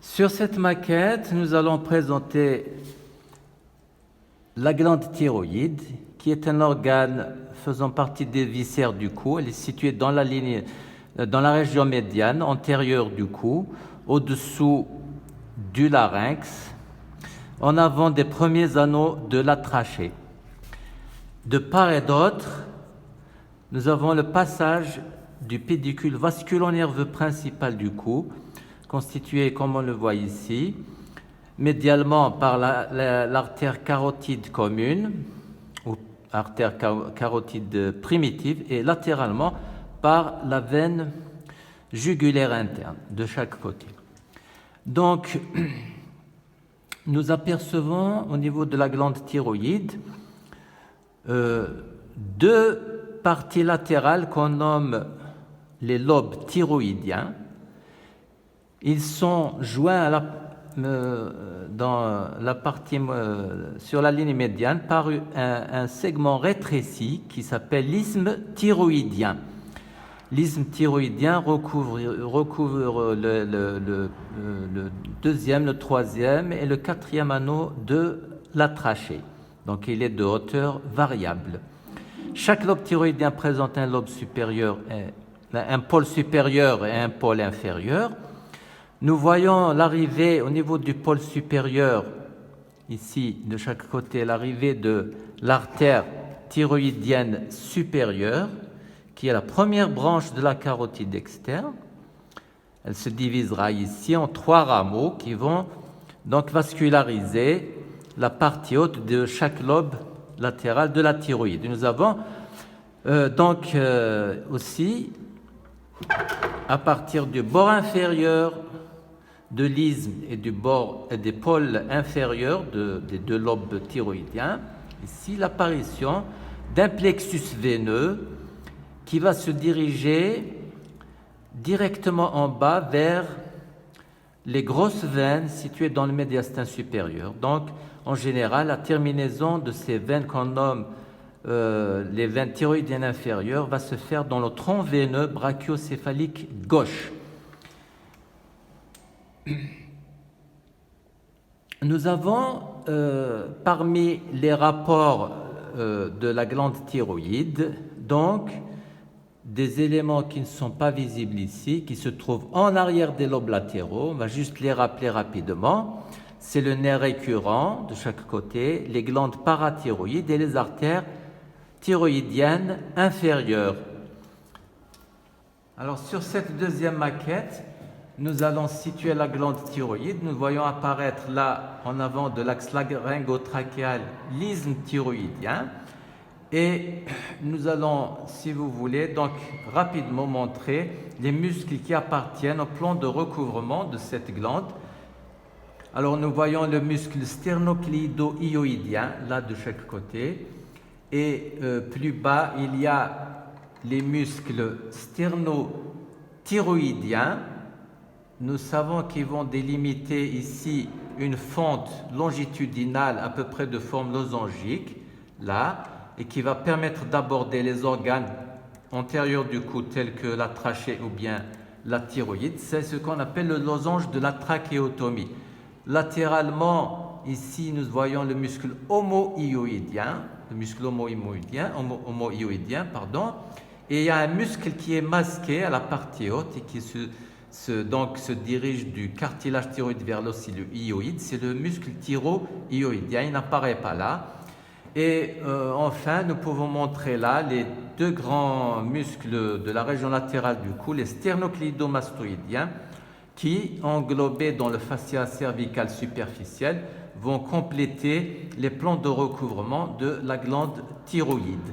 Sur cette maquette, nous allons présenter la glande thyroïde, qui est un organe faisant partie des viscères du cou. Elle est située dans la région médiane, antérieure du cou, au-dessous du larynx, en avant des premiers anneaux de la trachée. De part et d'autre, nous avons le passage du pédicule vasculo-nerveux principal du cou, constitué, comme on le voit ici, médialement par l'artère carotide commune, ou artère carotide primitive, et latéralement par la veine jugulaire interne, de chaque côté. Donc, nous apercevons au niveau de la glande thyroïde deux parties latérales qu'on nomme les lobes thyroïdiens. Ils sont joints dans la partie sur la ligne médiane par un segment rétréci qui s'appelle l'isthme thyroïdien. L'isthme thyroïdien recouvre le deuxième, le troisième et le quatrième anneau de la trachée. Donc il est de hauteur variable. Chaque lobe thyroïdien présente un lobe supérieur, un pôle supérieur et un pôle inférieur. Nous voyons l'arrivée au niveau du pôle supérieur, ici de chaque côté, l'arrivée de l'artère thyroïdienne supérieure, qui est la première branche de la carotide externe. Elle se divisera ici en trois rameaux qui vont donc vasculariser la partie haute de chaque lobe latéral de la thyroïde. Nous avons aussi, à partir du bord inférieur de l'isthme et du bord et des pôles inférieurs des deux lobes thyroïdiens, ici l'apparition d'un plexus veineux qui va se diriger directement en bas vers les grosses veines situées dans le médiastin supérieur. Donc, en général, la terminaison de ces veines qu'on nomme les veines thyroïdiennes inférieures va se faire dans le tronc veineux brachiocéphalique gauche. Nous avons, parmi les rapports de la glande thyroïde, donc, des éléments qui ne sont pas visibles ici, qui se trouvent en arrière des lobes latéraux. On va juste les rappeler rapidement. C'est le nerf récurrent de chaque côté, les glandes parathyroïdes et les artères thyroïdiennes inférieures. Alors, sur cette deuxième maquette, nous allons situer la glande thyroïde. Nous voyons apparaître là, en avant de l'axe laryngotrachéal, l'isthme thyroïdien. Et nous allons, si vous voulez, donc rapidement montrer les muscles qui appartiennent au plan de recouvrement de cette glande. Alors, nous voyons le muscle sternocléido-hyoïdien, là de chaque côté. Et plus bas, il y a les muscles sternothyroïdiens. Nous savons qu'ils vont délimiter ici une fente longitudinale à peu près de forme losangique, là, et qui va permettre d'aborder les organes antérieurs du cou tels que la trachée ou bien la thyroïde. C'est ce qu'on appelle le losange de la trachéotomie. Latéralement, ici, nous voyons le muscle homohyoïdien, et il y a un muscle qui est masqué à la partie haute et qui se dirige du cartilage thyroïde vers l'os hyoïde. C'est le muscle thyroïdien, il n'apparaît pas là. Et enfin, nous pouvons montrer là les deux grands muscles de la région latérale du cou, les sternocléidomastoïdiens, qui, englobés dans le fascia cervical superficiel, vont compléter les plans de recouvrement de la glande thyroïde.